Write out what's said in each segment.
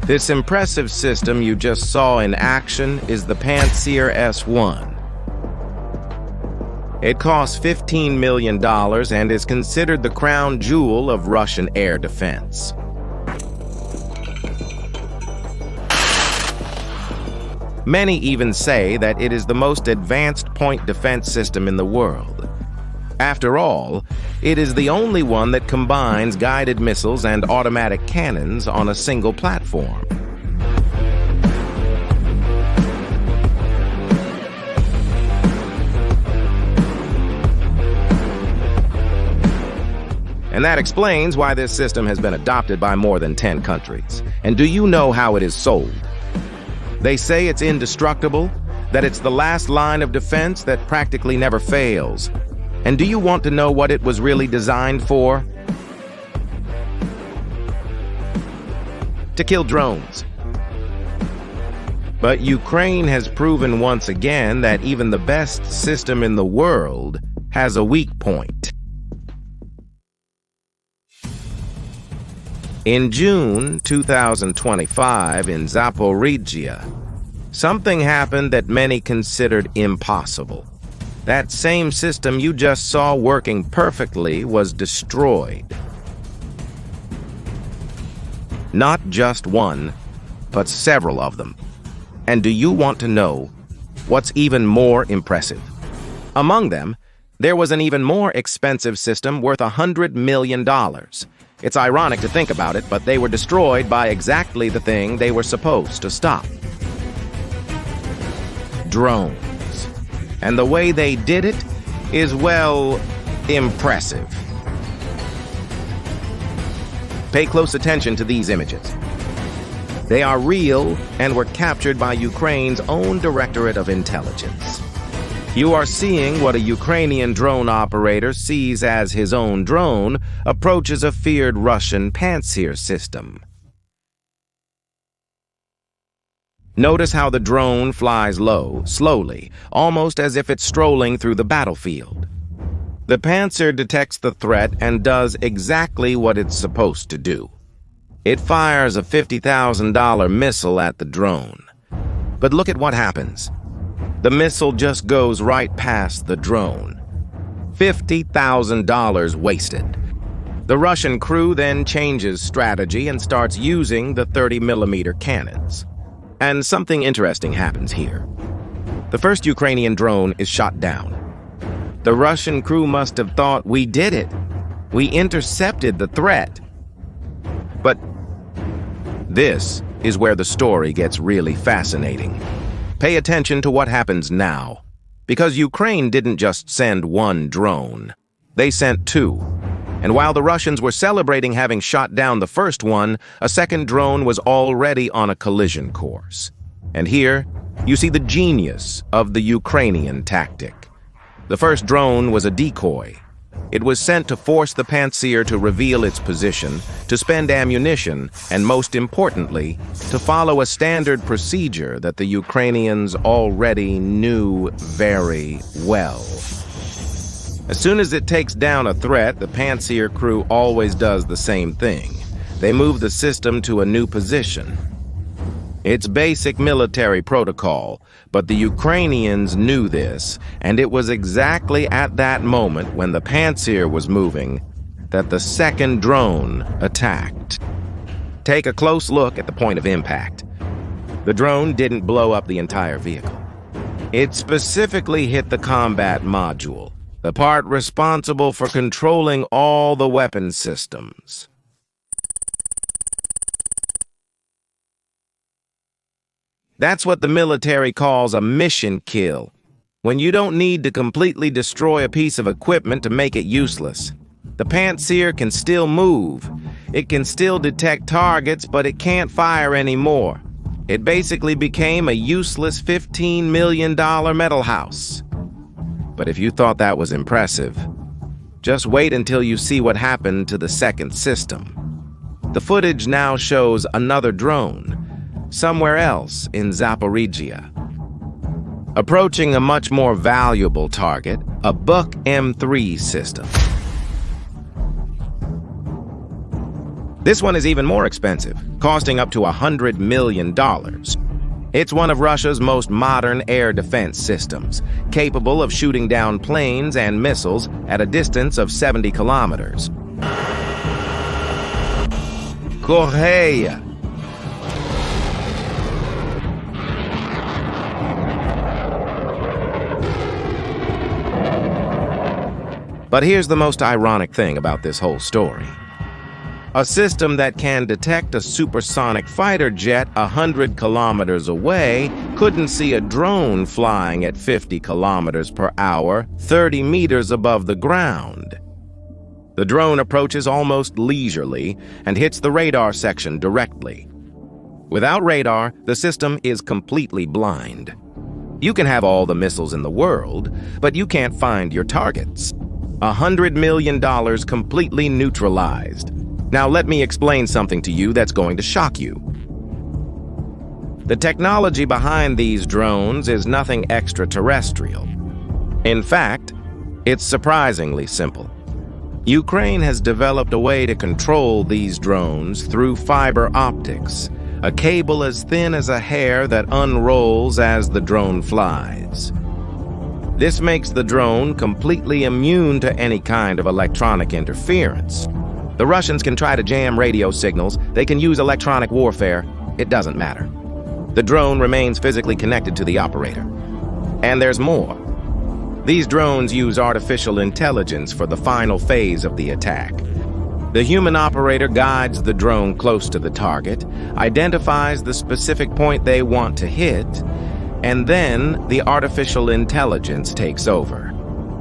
This impressive system you just saw in action is the Pantsir S-1. It costs $15 million and is considered the crown jewel of Russian air defense. Many even say that it is the most advanced point defense system in the world. After all, it is the only one that combines guided missiles and automatic cannons on a single platform. And that explains why this system has been adopted by more than 10 countries. And do you know how it is sold? They say it's indestructible, that it's the last line of defense that practically never fails. And do you want to know what it was really designed for? To kill drones. But Ukraine has proven once again that even the best system in the world has a weak point. In June 2025 in Zaporizhia, something happened that many considered impossible. That same system you just saw working perfectly was destroyed. Not just one, but several of them. And do you want to know what's even more impressive? Among them, there was an even more expensive system worth $100 million. It's ironic to think about it, but they were destroyed by exactly the thing they were supposed to stop. Drones. And the way they did it is, well, impressive. Pay close attention to these images. They are real and were captured by Ukraine's own Directorate of Intelligence. You are seeing what a Ukrainian drone operator sees as his own drone approaches a feared Russian Pantsir system. Notice how the drone flies low, slowly, almost as if it's strolling through the battlefield. The Pantsir detects the threat and does exactly what it's supposed to do. It fires a $50,000 missile at the drone. But look at what happens. The missile just goes right past the drone. $50,000 wasted. The Russian crew then changes strategy and starts using the 30mm cannons. And something interesting happens here. The first Ukrainian drone is shot down. The Russian crew must have thought, we did it. We intercepted the threat. But this is where the story gets really fascinating. Pay attention to what happens now. Because Ukraine didn't just send one drone. They sent two. And while the Russians were celebrating having shot down the first one, a second drone was already on a collision course. And here, you see the genius of the Ukrainian tactic. The first drone was a decoy. It was sent to force the Pantsir to reveal its position, to spend ammunition, and most importantly, to follow a standard procedure that the Ukrainians already knew very well. As soon as it takes down a threat, the Pantsir crew always does the same thing. They move the system to a new position. It's basic military protocol, but the Ukrainians knew this, and it was exactly at that moment when the Pantsir was moving that the second drone attacked. Take a close look at the point of impact. The drone didn't blow up the entire vehicle. It specifically hit the combat module, the part responsible for controlling all the weapon systems. That's what the military calls a mission kill, when you don't need to completely destroy a piece of equipment to make it useless. The Pantsir can still move. It can still detect targets, but it can't fire anymore. It basically became a useless $15 million metal house. But if you thought that was impressive, just wait until you see what happened to the second system. The footage now shows another drone, somewhere else in Zaporizhia, approaching a much more valuable target, a Buk M3 system. This one is even more expensive, costing up to $100 million. It's one of Russia's most modern air defense systems, capable of shooting down planes and missiles at a distance of 70 kilometers. Korea. But here's the most ironic thing about this whole story. A system that can detect a supersonic fighter jet 100 kilometers away couldn't see a drone flying at 50 kilometers per hour, 30 meters above the ground. The drone approaches almost leisurely and hits the radar section directly. Without radar, the system is completely blind. You can have all the missiles in the world, but you can't find your targets. $100 million completely neutralized. Now let me explain something to you that's going to shock you. The technology behind these drones is nothing extraterrestrial. In fact, it's surprisingly simple. Ukraine has developed a way to control these drones through fiber optics, a cable as thin as a hair that unrolls as the drone flies. This makes the drone completely immune to any kind of electronic interference. The Russians can try to jam radio signals, they can use electronic warfare, it doesn't matter. The drone remains physically connected to the operator. And there's more. These drones use artificial intelligence for the final phase of the attack. The human operator guides the drone close to the target, identifies the specific point they want to hit, and then the artificial intelligence takes over.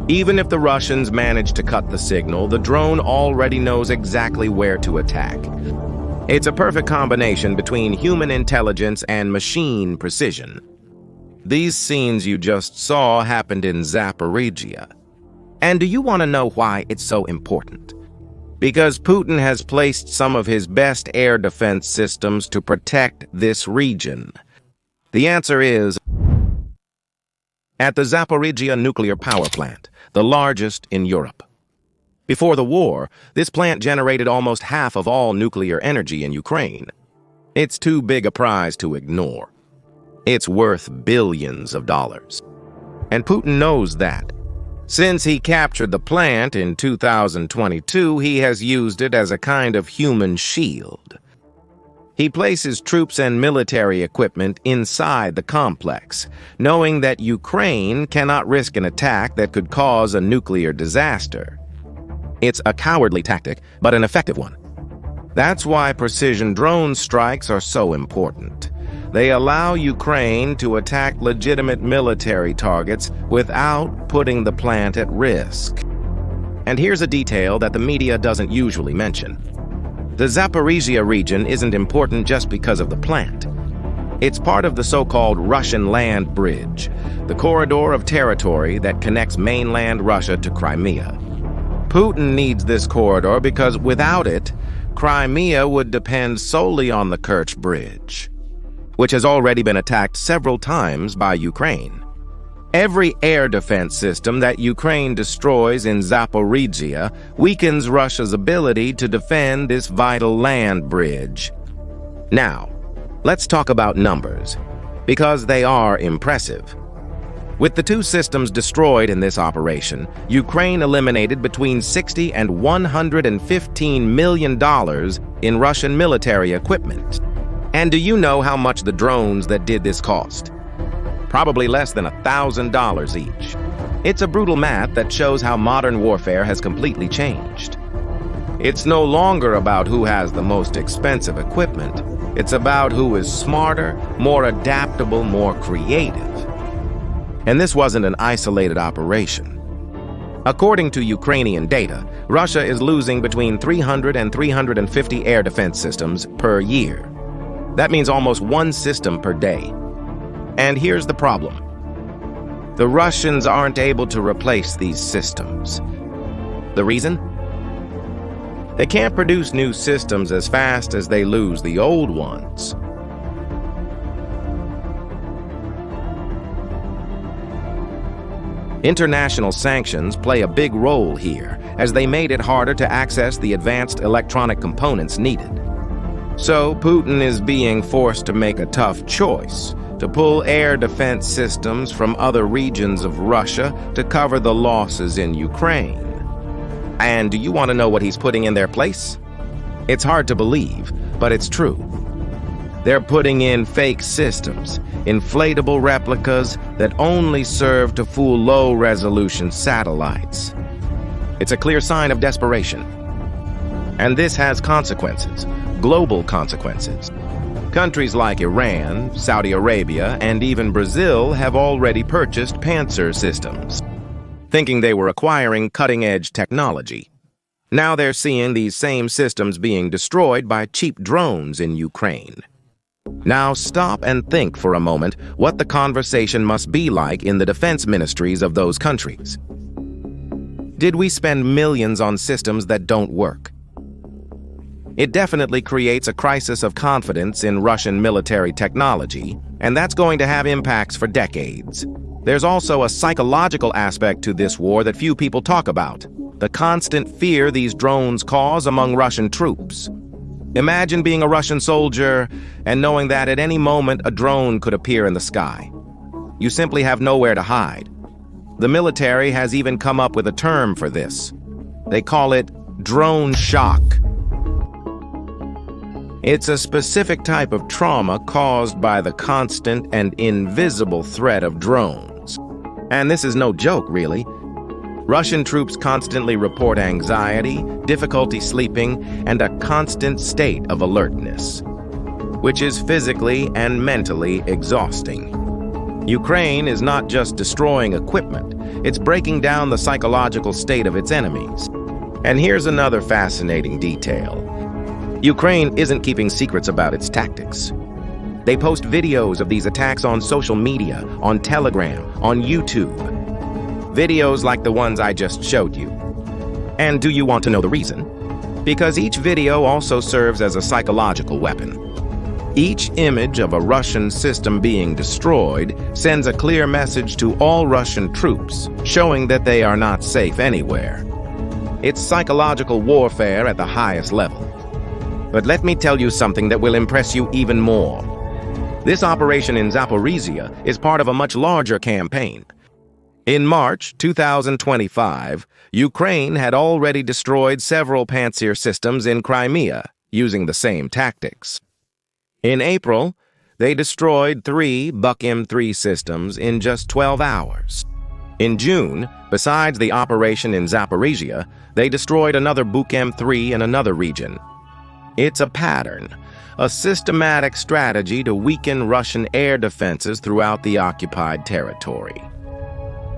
Even if the Russians manage to cut the signal, the drone already knows exactly where to attack. It's a perfect combination between human intelligence and machine precision. These scenes you just saw happened in Zaporizhia. And do you want to know why it's so important? Because Putin has placed some of his best air defense systems to protect this region. The answer is at the Zaporizhia nuclear power plant, the largest in Europe. Before the war, this plant generated almost half of all nuclear energy in Ukraine. It's too big a prize to ignore. It's worth billions of dollars. And Putin knows that. Since he captured the plant in 2022, he has used it as a kind of human shield. He places troops and military equipment inside the complex, knowing that Ukraine cannot risk an attack that could cause a nuclear disaster. It's a cowardly tactic, but an effective one. That's why precision drone strikes are so important. They allow Ukraine to attack legitimate military targets without putting the plant at risk. And here's a detail that the media doesn't usually mention. The Zaporizhia region isn't important just because of the plant. It's part of the so-called Russian land bridge, the corridor of territory that connects mainland Russia to Crimea. Putin needs this corridor because without it, Crimea would depend solely on the Kerch Bridge, which has already been attacked several times by Ukraine. Every air defense system that Ukraine destroys in Zaporizhia weakens Russia's ability to defend this vital land bridge. Now, let's talk about numbers, because they are impressive. With the two systems destroyed in this operation, Ukraine eliminated between $60 and $115 million in Russian military equipment. And do you know how much the drones that did this cost? Probably less than $1,000 each. It's a brutal math that shows how modern warfare has completely changed. It's no longer about who has the most expensive equipment. It's about who is smarter, more adaptable, more creative. And this wasn't an isolated operation. According to Ukrainian data, Russia is losing between 300 and 350 air defense systems per year. That means almost one system per day. And here's the problem. The Russians aren't able to replace these systems. The reason? They can't produce new systems as fast as they lose the old ones. International sanctions play a big role here, as they made it harder to access the advanced electronic components needed. So Putin is being forced to make a tough choice, to pull air defense systems from other regions of Russia to cover the losses in Ukraine. And do you want to know what he's putting in their place? It's hard to believe, but it's true. They're putting in fake systems, inflatable replicas that only serve to fool low-resolution satellites. It's a clear sign of desperation. And this has consequences, global consequences. Countries like Iran, Saudi Arabia, and even Brazil have already purchased Pantsir systems, thinking they were acquiring cutting-edge technology. Now they're seeing these same systems being destroyed by cheap drones in Ukraine. Now stop and think for a moment what the conversation must be like in the defense ministries of those countries. Did we spend millions on systems that don't work? It definitely creates a crisis of confidence in Russian military technology, and that's going to have impacts for decades. There's also a psychological aspect to this war that few people talk about: the constant fear these drones cause among Russian troops. Imagine being a Russian soldier and knowing that at any moment a drone could appear in the sky. You simply have nowhere to hide. The military has even come up with a term for this. They call it drone shock. It's a specific type of trauma caused by the constant and invisible threat of drones. And this is no joke, really. Russian troops constantly report anxiety, difficulty sleeping, and a constant state of alertness, which is physically and mentally exhausting. Ukraine is not just destroying equipment, it's breaking down the psychological state of its enemies. And here's another fascinating detail. Ukraine isn't keeping secrets about its tactics. They post videos of these attacks on social media, on Telegram, on YouTube. Videos like the ones I just showed you. And do you want to know the reason? Because each video also serves as a psychological weapon. Each image of a Russian system being destroyed sends a clear message to all Russian troops, showing that they are not safe anywhere. It's psychological warfare at the highest level. But let me tell you something that will impress you even more. This operation in Zaporizhia is part of a much larger campaign. In March 2025, Ukraine had already destroyed several Pantsir systems in Crimea using the same tactics. In April, they destroyed 3 Buk M3 systems in just 12 hours. In June, besides the operation in Zaporizhia, they destroyed another Buk M3 in another region. It's a pattern, a systematic strategy to weaken Russian air defenses throughout the occupied territory.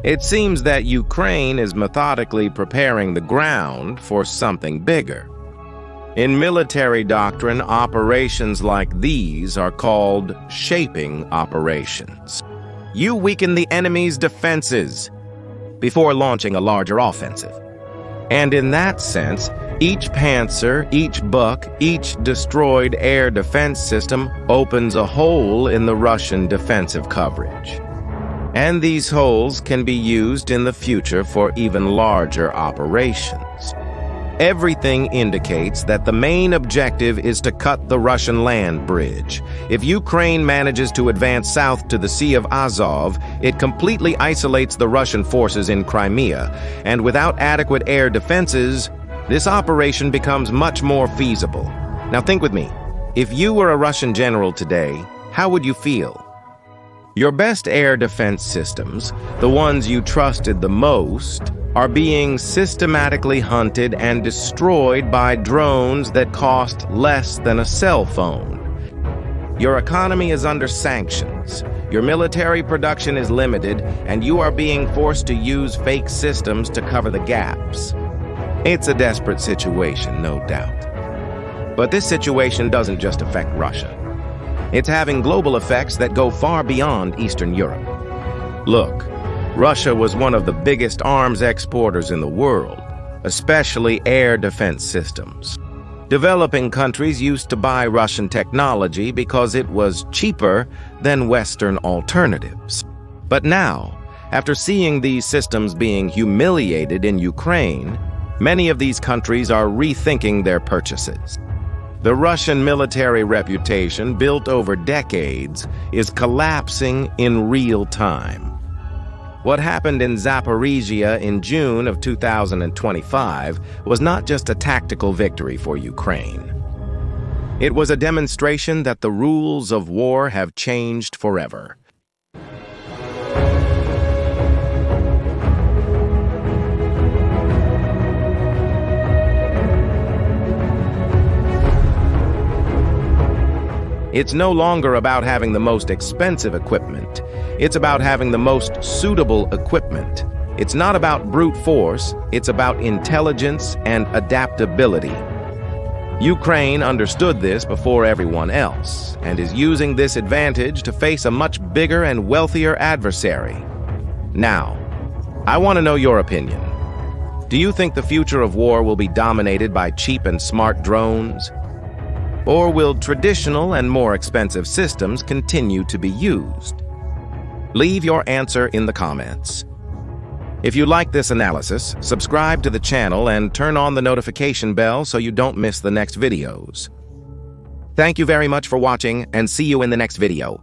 It seems that Ukraine is methodically preparing the ground for something bigger. In military doctrine, operations like these are called shaping operations. You weaken the enemy's defenses before launching a larger offensive. And in that sense, each Pantsir, each Buk, each destroyed air defense system opens a hole in the Russian defensive coverage. And these holes can be used in the future for even larger operations. Everything indicates that the main objective is to cut the Russian land bridge. If Ukraine manages to advance south to the Sea of Azov, it completely isolates the Russian forces in Crimea, and without adequate air defenses, this operation becomes much more feasible. Now think with me. If you were a Russian general today, how would you feel? Your best air defense systems, the ones you trusted the most, are being systematically hunted and destroyed by drones that cost less than a cell phone. Your economy is under sanctions, your military production is limited, and you are being forced to use fake systems to cover the gaps. It's a desperate situation, no doubt. But this situation doesn't just affect Russia. It's having global effects that go far beyond Eastern Europe. Look, Russia was one of the biggest arms exporters in the world, especially air defense systems. Developing countries used to buy Russian technology because it was cheaper than Western alternatives. But now, After seeing these systems being humiliated in Ukraine, many of these countries are rethinking their purchases. The Russian military reputation, built over decades, is collapsing in real time. What happened in Zaporizhia in June of 2025 was not just a tactical victory for Ukraine. It was a demonstration that the rules of war have changed forever. It's no longer about having the most expensive equipment. It's about having the most suitable equipment. It's not about brute force, it's about intelligence and adaptability. Ukraine understood this before everyone else, and is using this advantage to face a much bigger and wealthier adversary. Now, I want to know your opinion. Do you think the future of war will be dominated by cheap and smart drones? Or will traditional and more expensive systems continue to be used? Leave your answer in the comments. If you like this analysis, subscribe to the channel and turn on the notification bell so you don't miss the next videos. Thank you very much for watching, and see you in the next video.